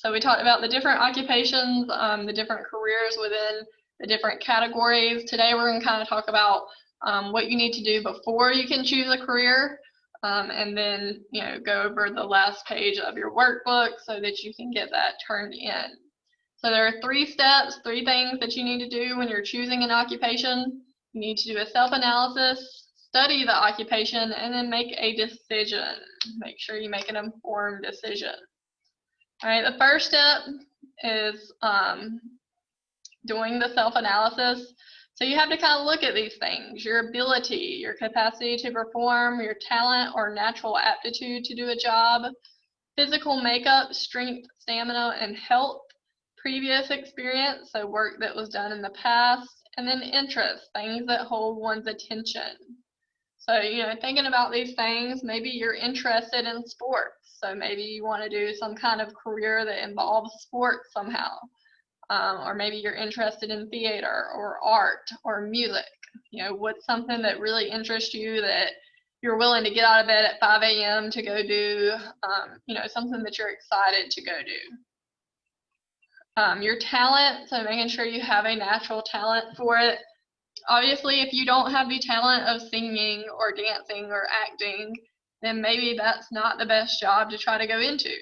So we talked about the different occupations, the different careers within the different categories. Today we're going to kind of talk about what you need to do before you can choose a career, and then go over the last page of your workbook so that you can get that turned in. So there are 3 steps, 3 things that you need to do when you're choosing an occupation. You need to do a self-analysis, study the occupation, and then make a decision. Make sure you make an informed decision. All right, the first step is doing the self-analysis. So you have to kind of look at these things: your ability, your capacity to perform, your talent or natural aptitude to do a job, physical makeup, strength, stamina, and health, previous experience, so work that was done in the past, and then interests, things that hold one's attention. So, thinking about these things, maybe you're interested in sports. So maybe you want to do some kind of career that involves sports somehow. Or maybe you're interested in theater or art or music. What's something that really interests you that you're willing to get out of bed at 5 a.m. to go do, something that you're excited to go do. Your talent, so making sure you have a natural talent for it. Obviously, if you don't have the talent of singing or dancing or acting, then maybe that's not the best job to try to go into.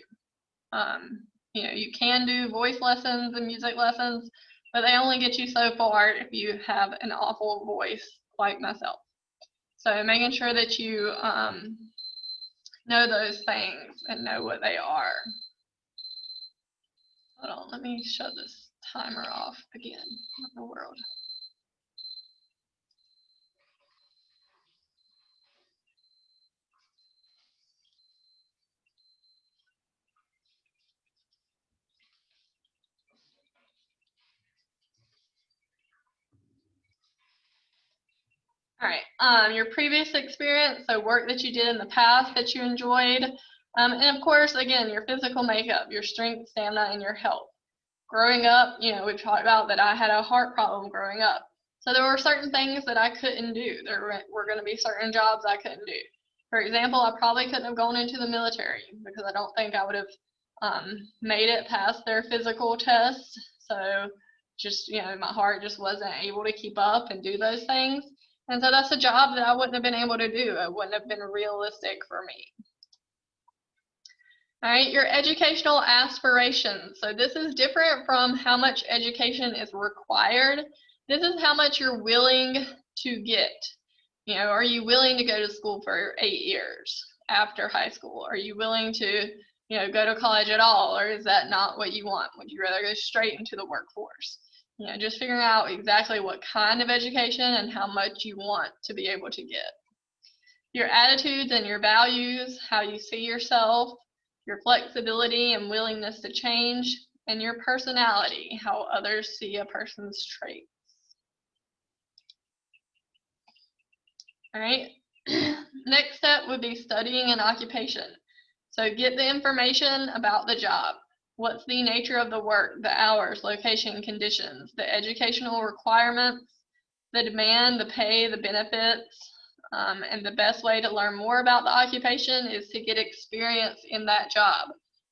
You can do voice lessons and music lessons, but they only get you so far if you have an awful voice like myself. So making sure that you know those things and know what they are. Hold on, let me shut this timer off again. What in the world? All right, your previous experience, so work that you did in the past that you enjoyed, and of course, again, your physical makeup, your strength, stamina, and your health. Growing up, we've talked about that I had a heart problem growing up. So there were certain things that I couldn't do. There were going to be certain jobs I couldn't do. For example, I probably couldn't have gone into the military because I don't think I would have made it past their physical test. So just, my heart just wasn't able to keep up and do those things. And so that's a job that I wouldn't have been able to do. It wouldn't have been realistic for me. All right, your educational aspirations. So this is different from how much education is required. This is how much you're willing to get. Are you willing to go to school for 8 years after high school? Are you willing to, go to college at all? Or is that not what you want? Would you rather go straight into the workforce? Just figuring out exactly what kind of education and how much you want to be able to get. Your attitudes and your values, how you see yourself, your flexibility and willingness to change, and your personality, how others see a person's traits. All right, next step would be studying an occupation. So get the information about the job. What's the nature of the work, the hours, location, conditions, the educational requirements, the demand, the pay, the benefits, and the best way to learn more about the occupation is to get experience in that job.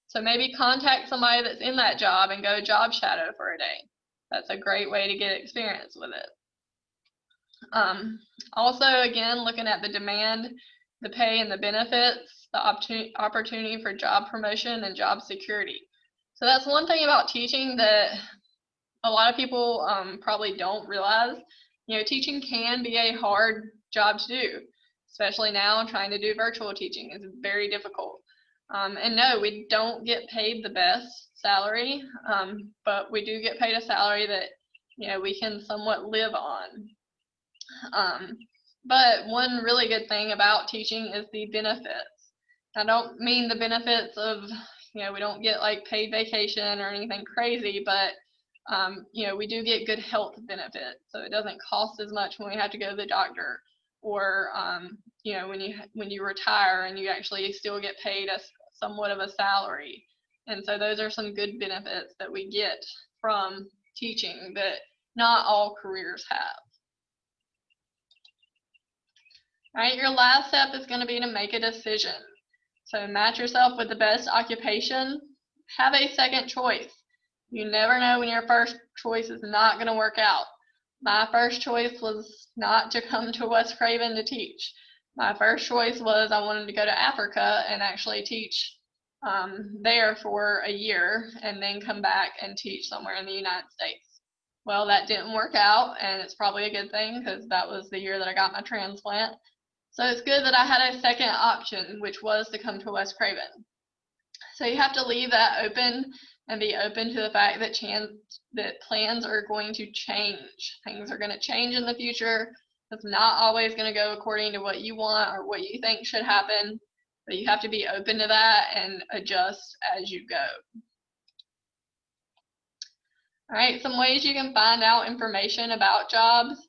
So maybe contact somebody that's in that job and go job shadow for a day. That's a great way to get experience with it. Also, again, looking at the demand, the pay, and the benefits, the opportunity for job promotion and job security. So that's one thing about teaching that a lot of people probably don't realize. Teaching can be a hard job to do, especially now trying to do virtual teaching is very difficult. And no, we don't get paid the best salary, but we do get paid a salary that we can somewhat live on. But one really good thing about teaching is the benefits. I don't mean the benefits of, we don't get like paid vacation or anything crazy, but we do get good health benefits. So it doesn't cost as much when we have to go to the doctor, or when you retire and you actually still get paid somewhat of a salary. And so those are some good benefits that we get from teaching that not all careers have. All right, your last step is going to be to make a decision. So match yourself with the best occupation. Have a second choice. You never know when your first choice is not going to work out. My first choice was not to come to West Craven to teach. My first choice was I wanted to go to Africa and actually teach there for a year and then come back and teach somewhere in the United States. Well, that didn't work out, and it's probably a good thing because that was the year that I got my transplant. So it's good that I had a second option, which was to come to West Craven. So you have to leave that open and be open to the fact that plans are going to change. Things are going to change in the future. It's not always going to go according to what you want or what you think should happen, but you have to be open to that and adjust as you go. All right, some ways you can find out information about jobs.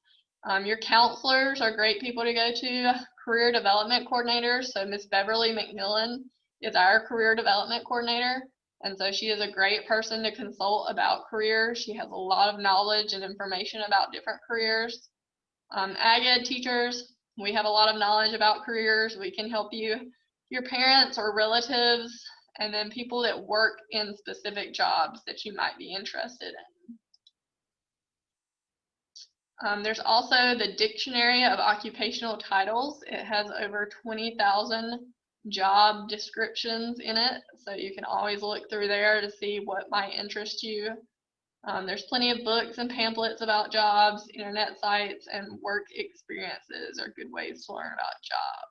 Your counselors are great people to go to. Career development coordinators, so Miss Beverly McMillan is our career development coordinator, and so she is a great person to consult about careers. She has a lot of knowledge and information about different careers. Ag ed teachers, we have a lot of knowledge about careers. We can help you. Your parents or relatives, and then people that work in specific jobs that you might be interested in. There's also the Dictionary of Occupational Titles. It has over 20,000 job descriptions in it, so you can always look through there to see what might interest you. There's plenty of books and pamphlets about jobs, internet sites, and work experiences are good ways to learn about jobs.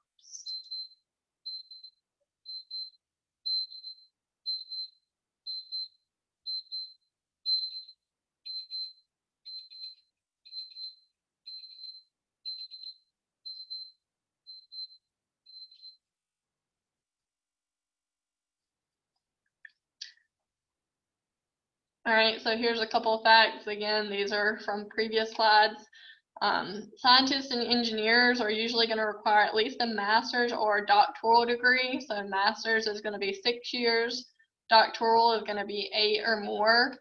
All right, so here's a couple of facts. Again, these are from previous slides. Scientists and engineers are usually going to require at least a master's or a doctoral degree. So master's is going to be 6 years. Doctoral is going to be 8 or more.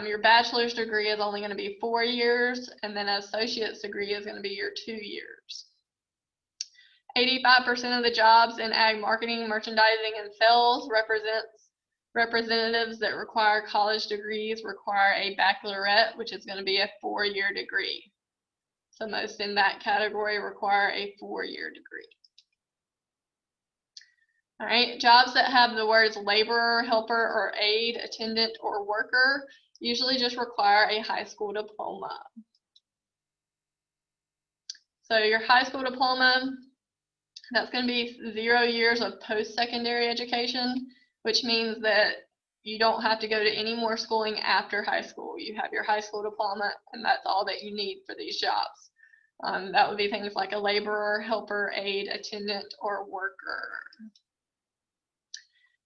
Your bachelor's degree is only going to be 4 years, and then an associate's degree is going to be your 2 years. 85% of the jobs in ag marketing, merchandising, and sales representatives that require college degrees require a baccalaureate, which is going to be a 4-year degree. So most in that category require a 4-year degree. All right, jobs that have the words laborer, helper, or aide, attendant, or worker usually just require a high school diploma. So your high school diploma, that's going to be 0 years of post-secondary education, which means that you don't have to go to any more schooling after high school. You have your high school diploma, and that's all that you need for these jobs. That would be things like a laborer, helper, aide, attendant, or worker.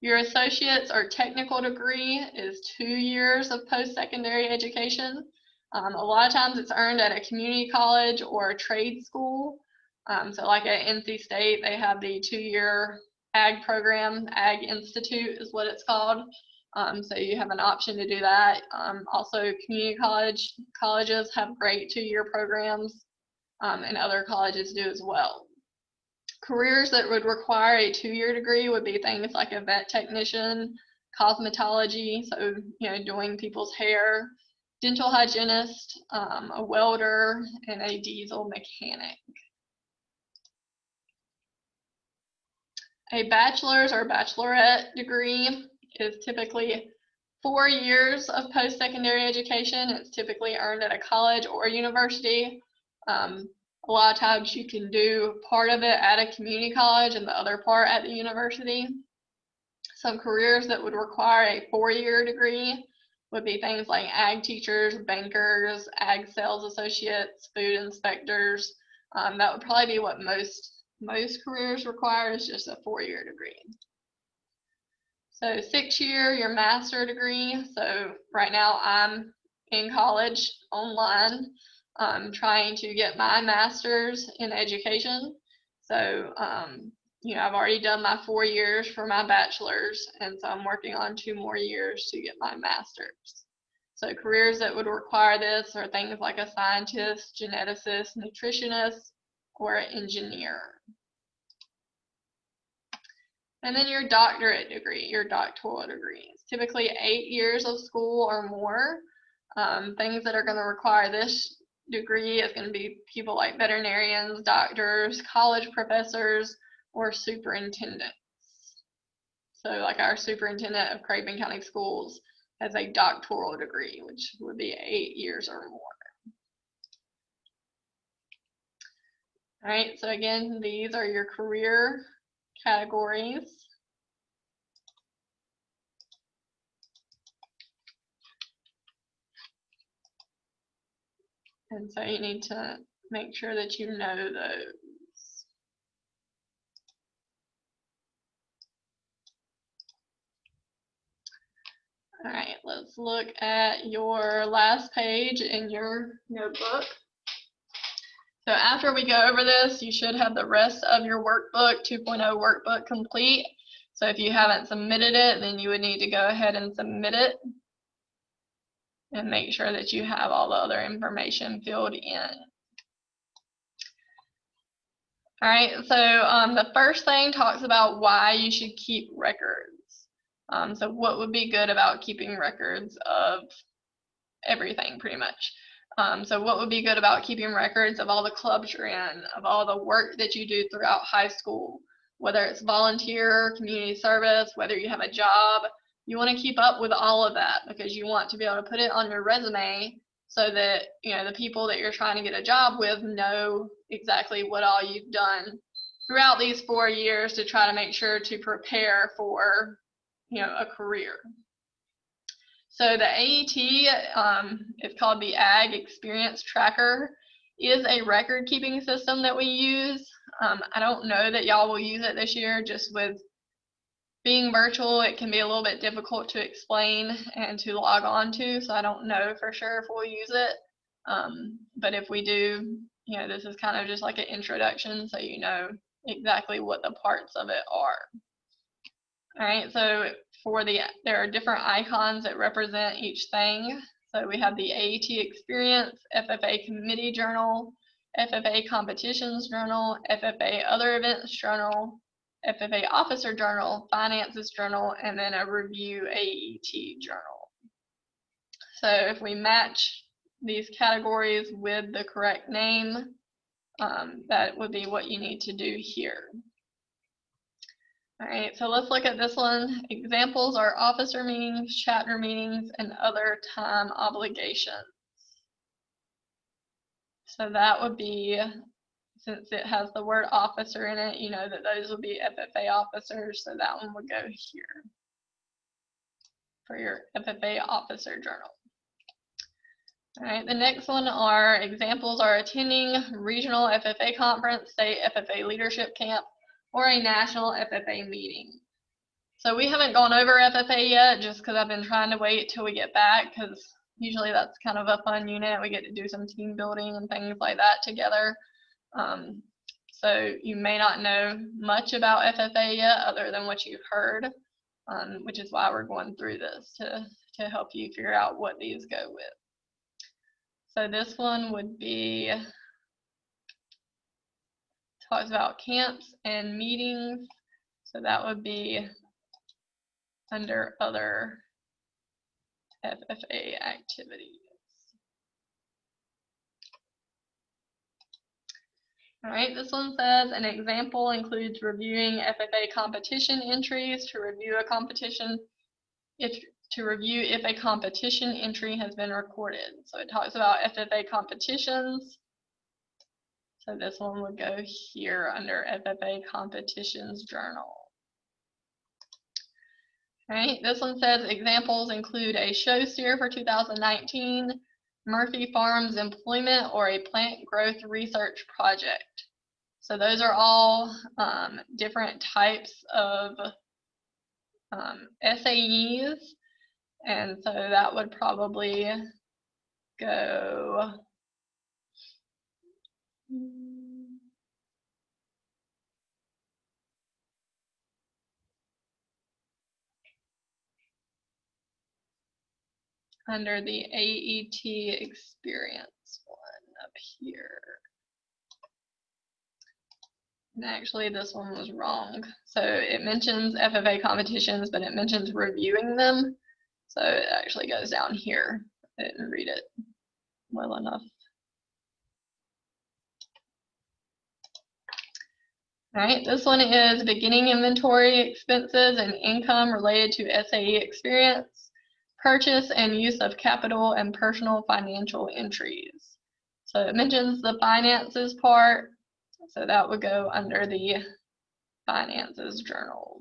Your associate's or technical degree is 2 years of post-secondary education. A lot of times it's earned at a community college or a trade school. So like at NC State, they have the 2-year ag program. Ag Institute is what it's called. So you have an option to do that. Also, community colleges have great 2-year programs, and other colleges do as well. Careers that would require a 2-year degree would be things like a vet technician, cosmetology, so doing people's hair, dental hygienist, a welder, and a diesel mechanic. A bachelor's or bachelorette degree is typically 4 years of post-secondary education. It's typically earned at a college or university. A lot of times you can do part of it at a community college and the other part at the university. Some careers that would require a 4-year degree would be things like ag teachers, bankers, ag sales associates, food inspectors. That would probably be what most careers require, is just a 4-year degree. So 6-year, your master degree. So right now I'm in college online, trying to get my master's in education. So I've already done my 4 years for my bachelor's, and so I'm working on 2 more years to get my master's. So careers that would require this are things like a scientist, geneticist, nutritionist, or an engineer. And then your doctorate degree, your doctoral degree. It's typically 8 years of school or more. Things that are going to require this degree is going to be people like veterinarians, doctors, college professors, or superintendents. So like our superintendent of Craven County Schools has a doctoral degree, which would be 8 years or more. All right, so again, these are your career categories. And so you need to make sure that you know those. All right, let's look at your last page in your notebook. So after we go over this, you should have the rest of your workbook, 2.0 workbook complete. So if you haven't submitted it, then you would need to go ahead and submit it and make sure that you have all the other information filled in. All right, so the first thing talks about why you should keep records. So what would be good about keeping records of everything, pretty much. So what would be good about keeping records of all the clubs you're in, of all the work that you do throughout high school, whether it's volunteer, community service, whether you have a job. You want to keep up with all of that because you want to be able to put it on your resume so that the people that you're trying to get a job with know exactly what all you've done throughout these 4 years to try to make sure to prepare for a career. So the AET, it's called the Ag Experience Tracker, is a record keeping system that we use. I don't know that y'all will use it this year. Just with being virtual, it can be a little bit difficult to explain and to log on to, so I don't know for sure if we'll use it. But if we do, this is kind of just like an introduction so you know exactly what the parts of it are. All right, so there are different icons that represent each thing. So we have the AET Experience, FFA Committee Journal, FFA Competitions Journal, FFA Other Events Journal, FFA Officer Journal, Finances Journal, and then a Review AET Journal. So if we match these categories with the correct name, that would be what you need to do here. All right, so let's look at this one. Examples are officer meetings, chapter meetings, and other time obligations. So that would be, since it has the word officer in it, you know that those will be FFA officers, so that one would go here for your FFA officer journal. All right, the next one are examples are attending regional FFA conference, state FFA leadership camp, or a national FFA meeting. So we haven't gone over FFA yet just because I've been trying to wait till we get back because usually that's kind of a fun unit. We get to do some team building and things like that together. So you may not know much about FFA yet other than what you've heard, which is why we're going through this to help you figure out what these go with. So this one would be, talks about camps and meetings. So that would be under other FFA activities. All right, this one says an example includes reviewing FFA competition entries to review a competition if a competition entry has been recorded. So it talks about FFA competitions. So this one would go here under FFA competitions journal. All right, this one says examples include a show steer for 2019, Murphy Farms employment, or a plant growth research project. So those are all different types of SAEs, and so that would probably go under the AET experience one up here. And actually, this one was wrong. So it mentions FFA competitions, but it mentions reviewing them. So it actually goes down here. I didn't read it well enough. All right, this one is beginning inventory expenses and income related to SAE experience, purchase and use of capital and personal financial entries. So it mentions the finances part, so that would go under the finances journal,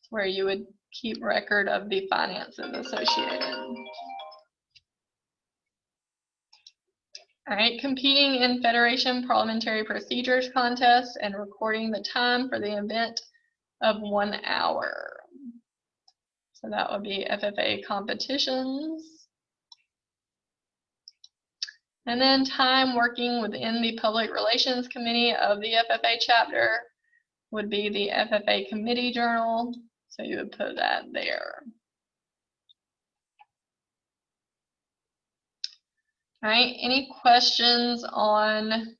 where you would keep record of the finances associated. All right, competing in Federation Parliamentary Procedures contest and recording the time for the event of 1 hour. So that would be FFA competitions. And then time working within the Public Relations Committee of the FFA chapter would be the FFA committee journal. So you would put that there. All right, any questions on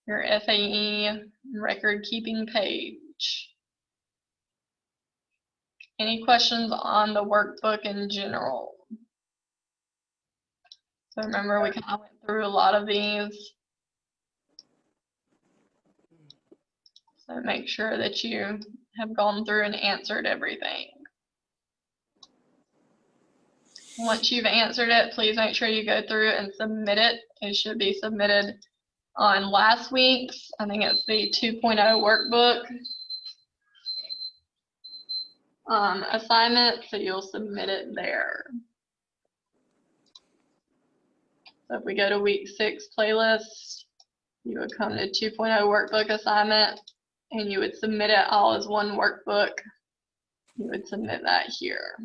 your FAE record keeping page? Any questions on the workbook in general? So remember, we kind of went through a lot of these. So make sure that you have gone through and answered everything. Once you've answered it, please make sure you go through and submit it. It should be submitted on last week's, I think it's the 2.0 workbook assignment, so you'll submit it there. So if we go to week 6 playlist, you would come to 2.0 workbook assignment and you would submit it all as one workbook. You would submit that here.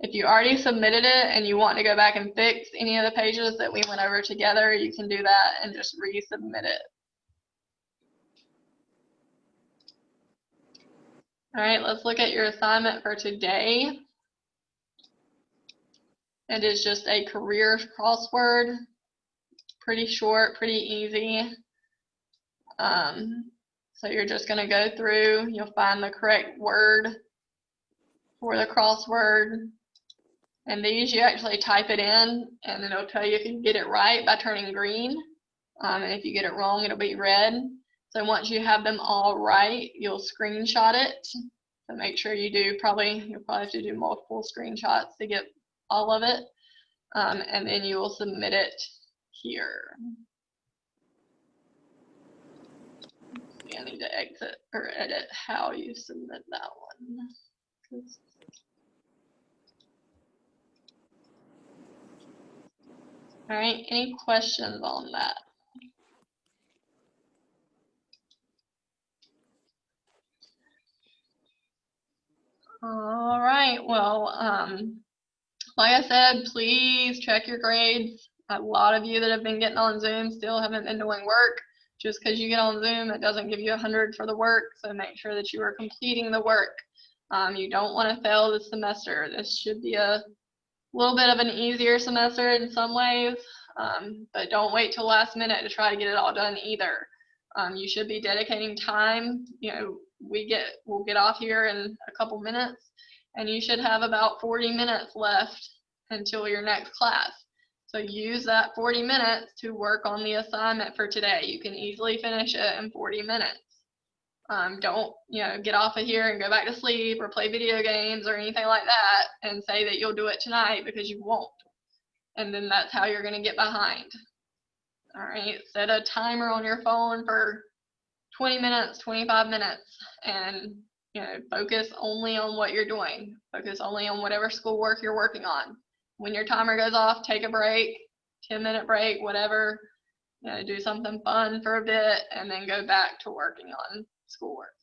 If you already submitted it and you want to go back and fix any of the pages that we went over together, you can do that and just resubmit it. All right, let's look at your assignment for today. It is just a career crossword, pretty short, pretty easy. So you're just going to go through, you'll find the correct word for the crossword. And these, you actually type it in, and it'll tell you if you get it right by turning green. And if you get it wrong, it'll be red. So once you have them all right, you'll screenshot it. So make sure you do, you'll probably have to do multiple screenshots to get all of it. And then you will submit it here. I need to exit or edit how you submit that one. All right, any questions on that? All right, well, like I said, please check your grades. A lot of you that have been getting on Zoom still haven't been doing work. Just because you get on Zoom, it doesn't give you 100 for the work, so make sure that you are completing the work. You don't want to fail this semester. This should be a little bit of an easier semester in some ways, but don't wait till last minute to try to get it all done either. You should be dedicating time. You know, we'll get off here in a couple minutes, and you should have about 40 minutes left until your next class. So use that 40 minutes to work on the assignment for today. You can easily finish it in 40 minutes. Don't, get off of here and go back to sleep or play video games or anything like that and say that you'll do it tonight, because you won't. And then that's how you're going to get behind. All right, set a timer on your phone for 20 minutes, 25 minutes, and focus only on what you're doing. Focus only on whatever schoolwork you're working on. When your timer goes off, take a break, 10-minute break, whatever. Do something fun for a bit and then go back to working on schoolwork.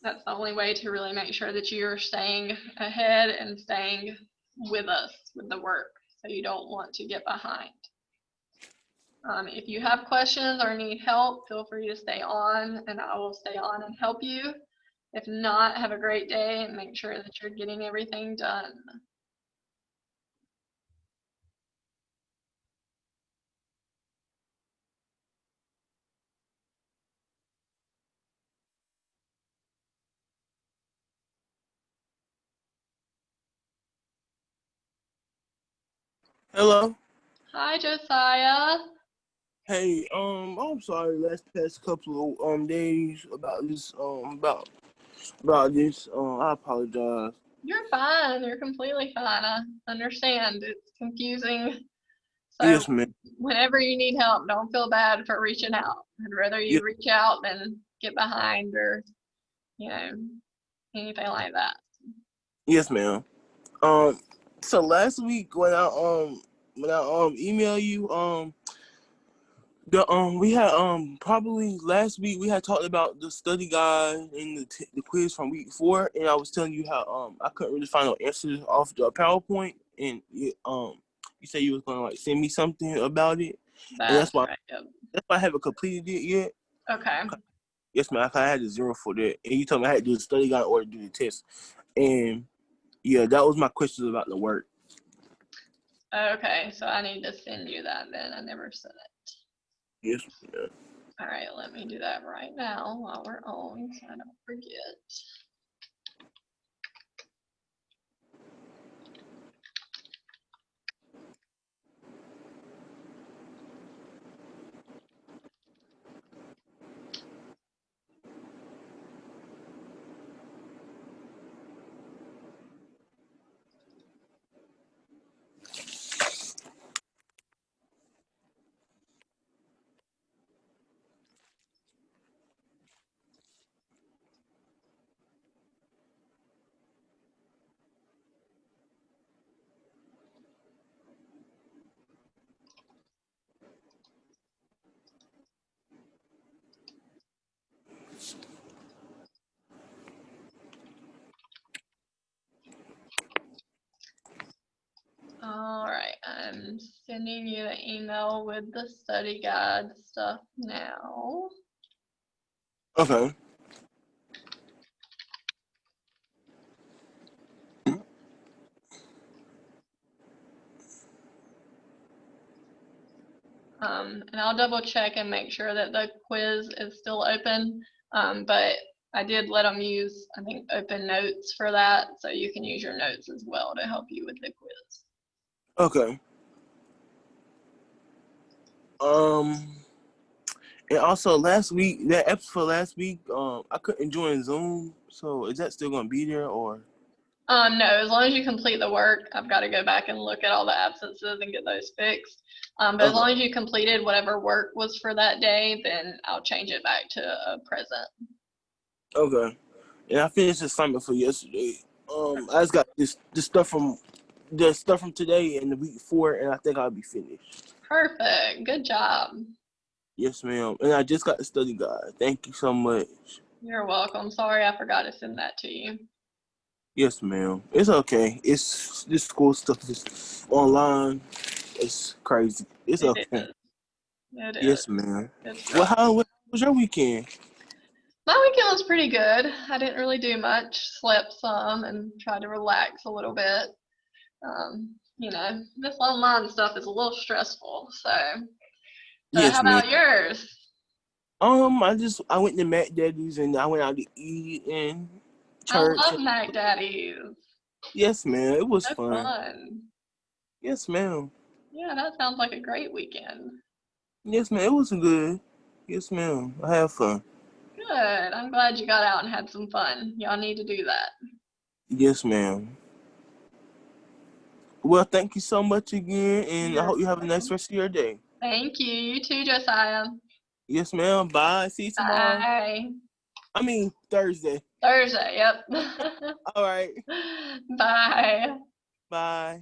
That's the only way to really make sure that you're staying ahead and staying with us with the work, so you don't want to get behind. If you have questions or need help, feel free to stay on and I will stay on and help you. If not, have a great day and make sure that you're getting everything done. Hello. Hi, Josiah. Hey, I'm sorry. Last past couple of days about this. I apologize. You're fine. You're completely fine. I understand. It's confusing. So, Yes, man. whenever you need help, don't feel bad for reaching out. I'd rather you Yes, reach out than get behind or, you know, anything like that. yes, ma'am. Um, so last week when I emailed you we had probably last week we had talked about the study guide and the quiz from week 4, and I was telling you how I couldn't really find no answers off the PowerPoint, and you said you was gonna like send me something about it, and That's right. Yep. that's why I haven't completed it yet. Okay. Yes, man. I had a 0 for that, and you told me I had to do the study guide or do the test, and yeah, that was my questions about the work. Okay. So, I need to send you that then. I never sent it. Yes, man. All right. Let me do that right now while we're on so I don't forget. All right, I'm sending you an email with the study guide stuff now. Okay. And I'll double check and make sure that the quiz is still open. But I did let them use, I think, open notes for that, so you can use your notes as well to help you with the quiz. Okay. Um, and also last week, that episode for last week, I couldn't join Zoom. So is that still gonna be there or? No, as long as you complete the work, I've got to go back and look at all the absences and get those fixed. But as Okay. long as you completed whatever work was for that day, then I'll change it back to a present. Okay. And I finished the assignment for yesterday. I just got the stuff from today and the week 4, and I think I'll be finished. Perfect. Good job. Yes, ma'am. And I just got the study guide. Thank you so much. You're welcome. Sorry I forgot to send that to you. Yes, ma'am. It's okay. It's this school stuff is online. It's crazy. It's It okay. is. It is. Yes, ma'am. It's Well, rough. what was your weekend? My weekend was pretty good. I didn't really do much. Slept some and tried to relax a little bit. This online stuff is a little stressful. So how Yes, ma'am. about yours? I went to Mac Daddy's and I went out to eat in I church. love Mac Daddies. Yes, ma'am. It was So fun. fun. Yes, ma'am. Yeah, that sounds like a great weekend. Yes, ma'am. It was good. Yes, ma'am. I had fun. Good. I'm glad you got out and had some fun. Y'all need to do that. Yes, ma'am. Well, thank you so much again, and I You're hope you have a nice welcome. rest of your day. Thank you. You too, Josiah. Yes, ma'am. Bye. See you tomorrow. Bye. I mean, Thursday. Thursday, yep. All right. Bye. Bye.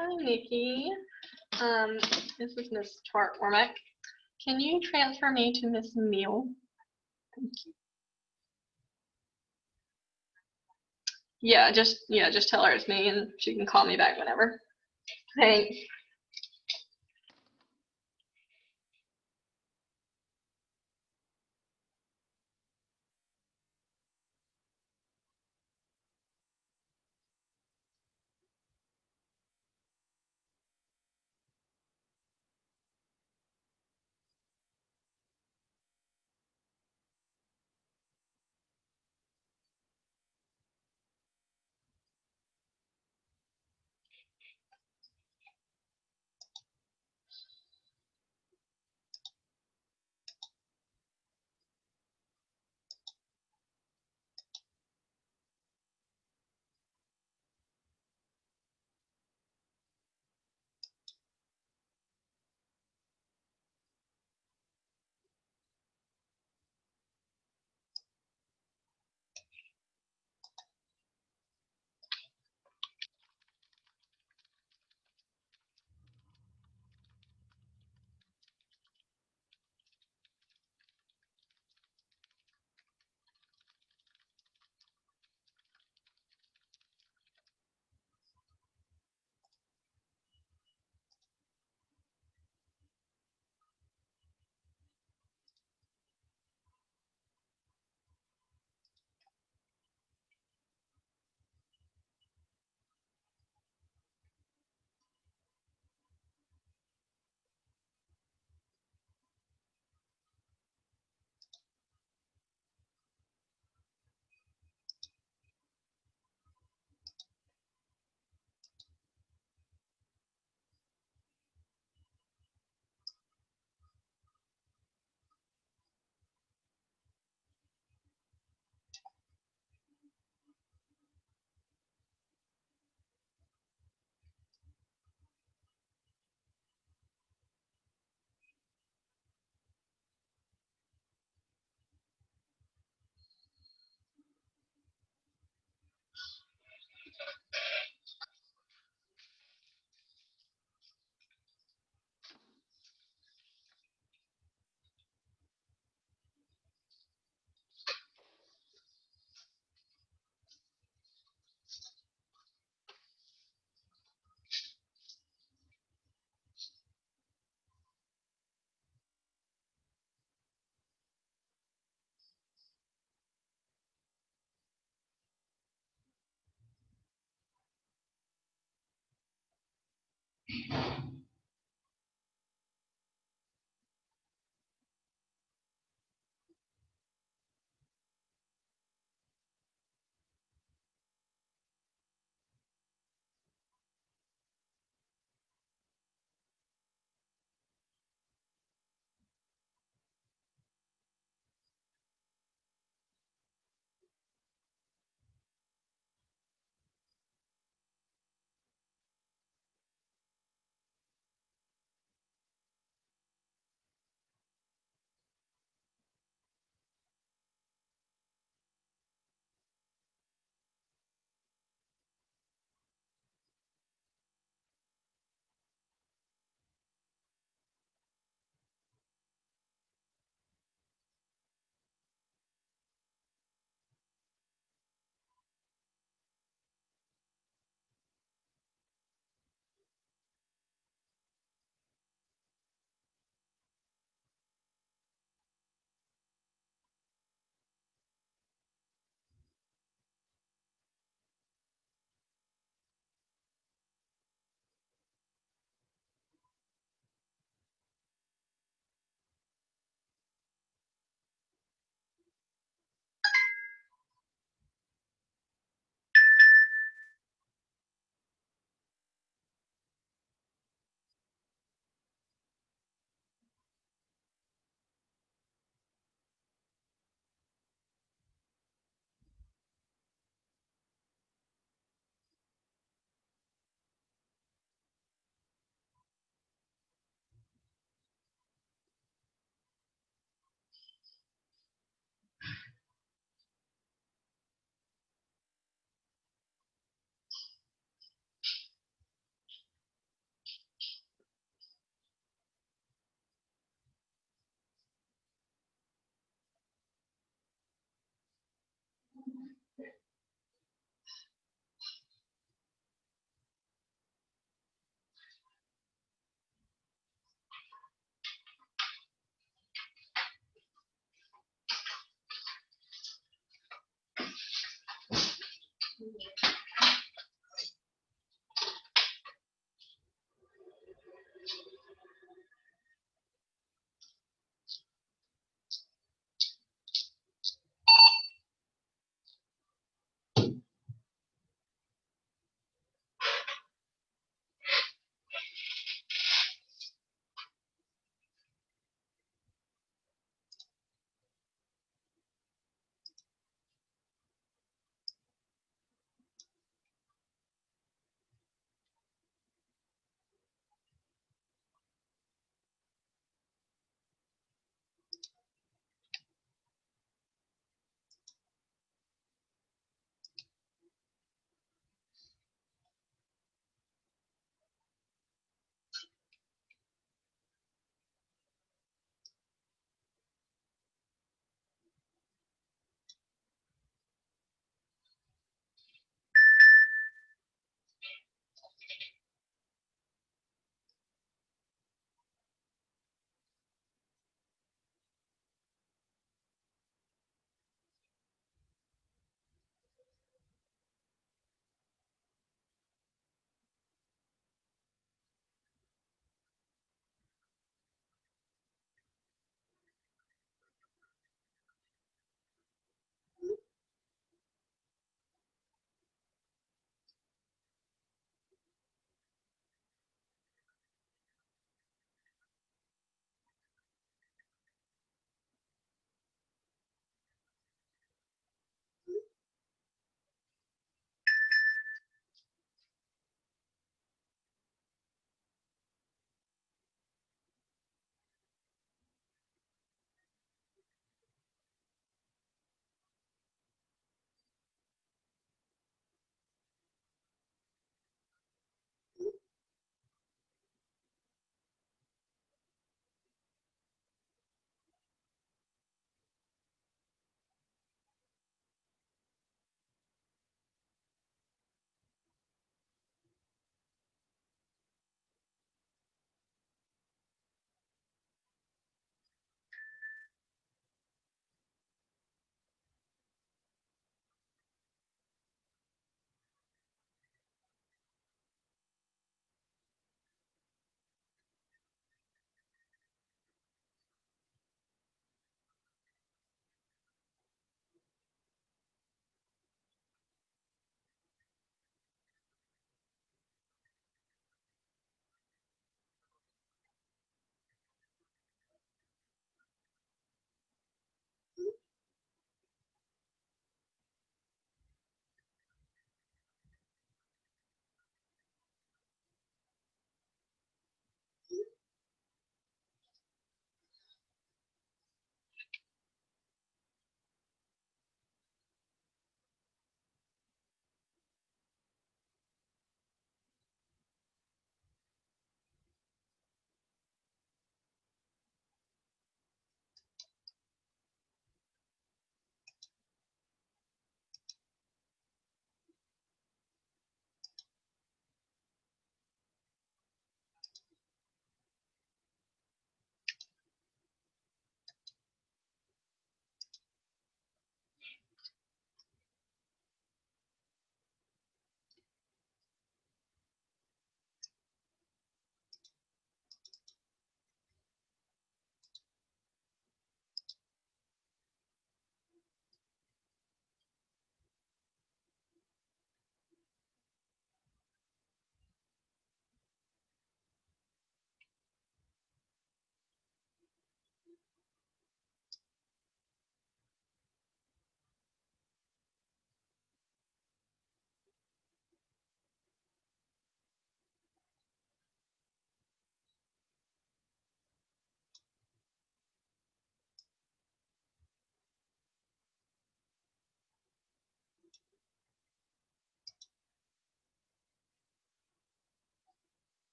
Hi, Nikki. This is Miss Warmack. Can you transfer me to Miss Neal? Thank you. Yeah, just tell her it's me and she can call me back whenever. Thanks.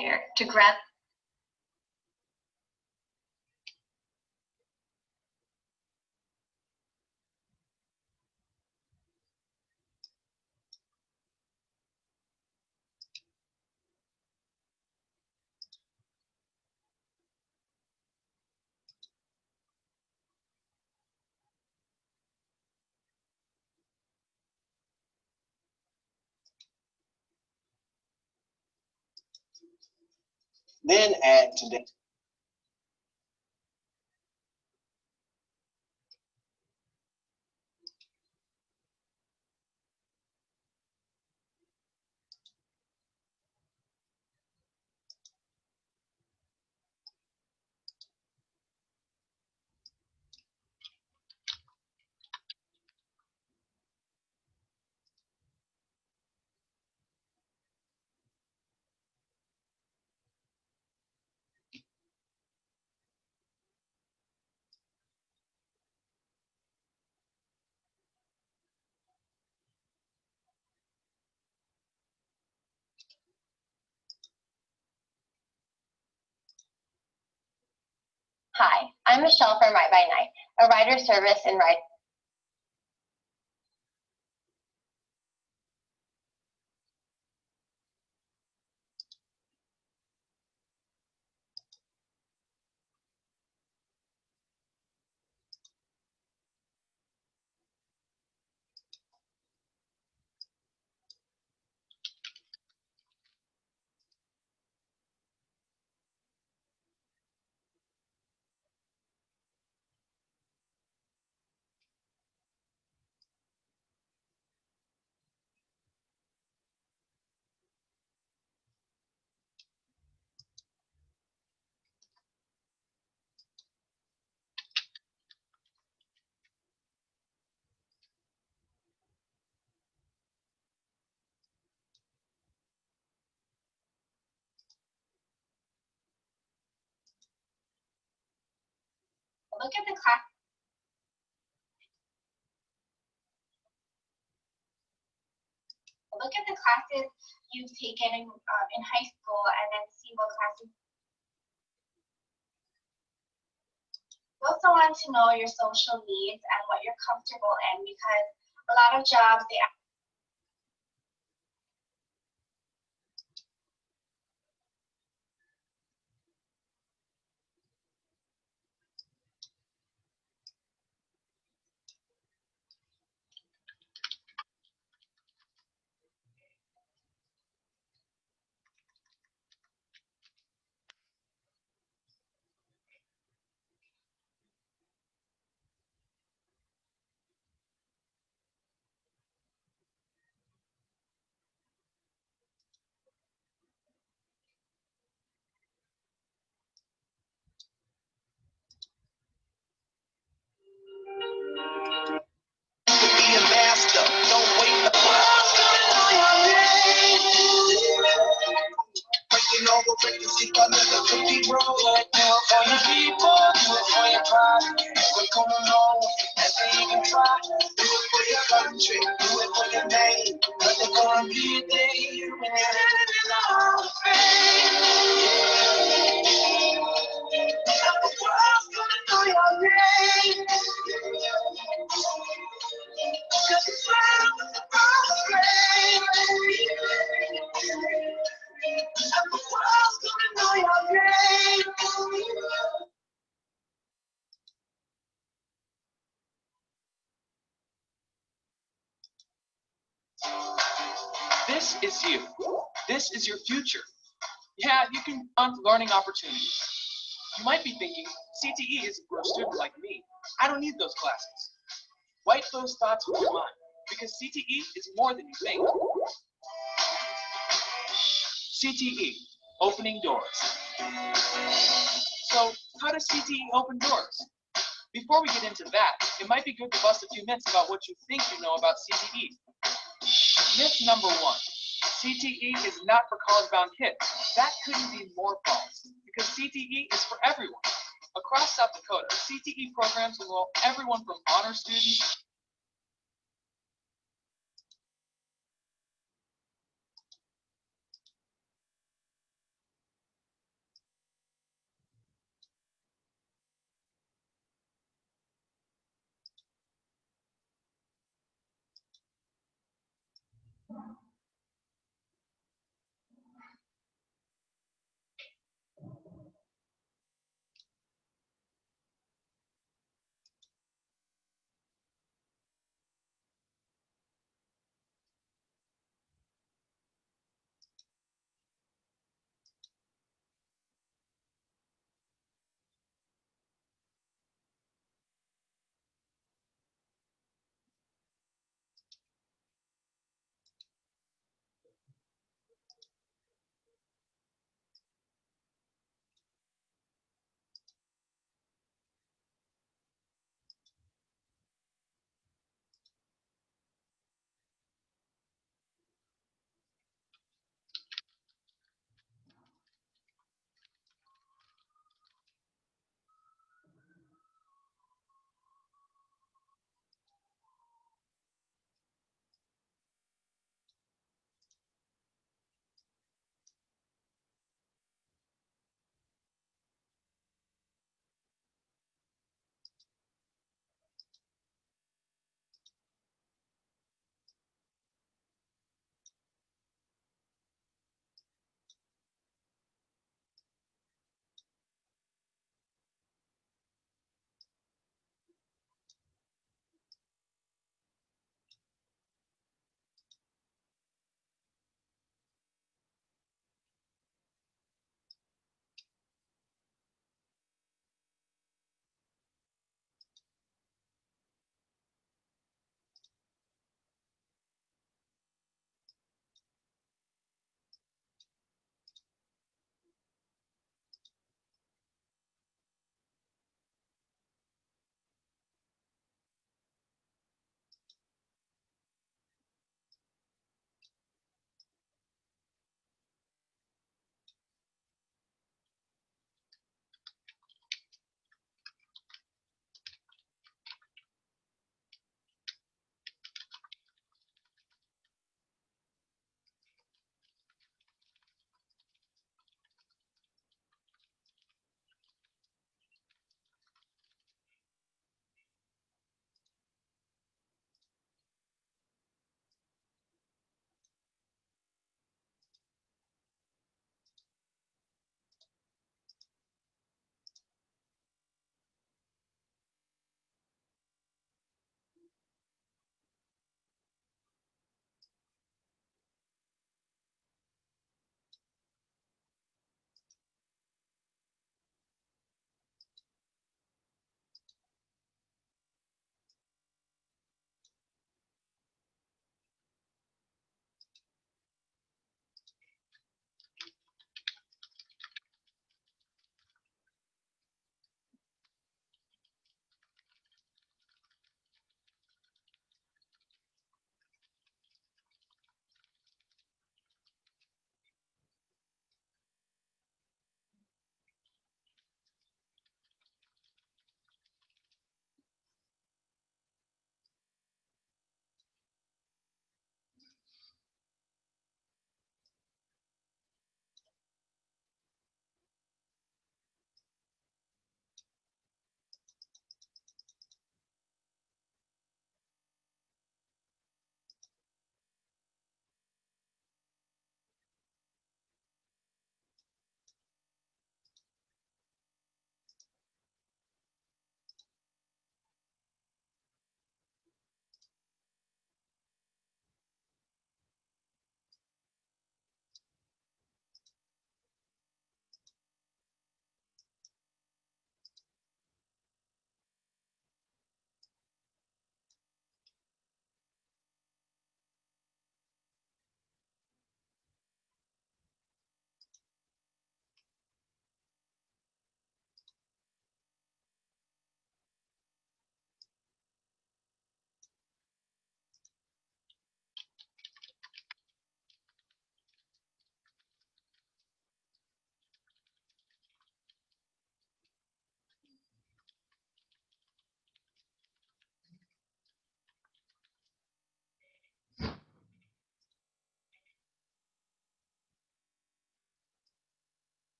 air to grab. Then add today. Hi, I'm Michelle from Write by Night, a writer service in Write. Look at the class. Look at the classes you've taken in high school and then see what classes. You also want to know your social needs and what you're comfortable in, because a lot of jobs, they Be a master. Don't wait the world's gonna know your name. Breaking all the records, keep another cookie roll. Do it for your people, do it for your pride. We're gonna know as they even try. Do it for your country, do it for your name. But there's gonna be a day when you're standing in the Hall of Fame. And the world's gonna know your name. Cause the world is about to fame. And the world's gonna know your name. This is you. This is your future. Yeah, you can find learning opportunities. You might be thinking, CTE is for a student like me. I don't need those classes. Wipe those thoughts with your mind, because CTE is more than you think. CTE, opening doors. So, how does CTE open doors? Before we get into that, it might be good to bust a few myths about what you think you know about CTE. Myth number 1. CTE is not for college-bound kids. That couldn't be more false, because CTE is for everyone. Across South Dakota, CTE programs enroll everyone from honor students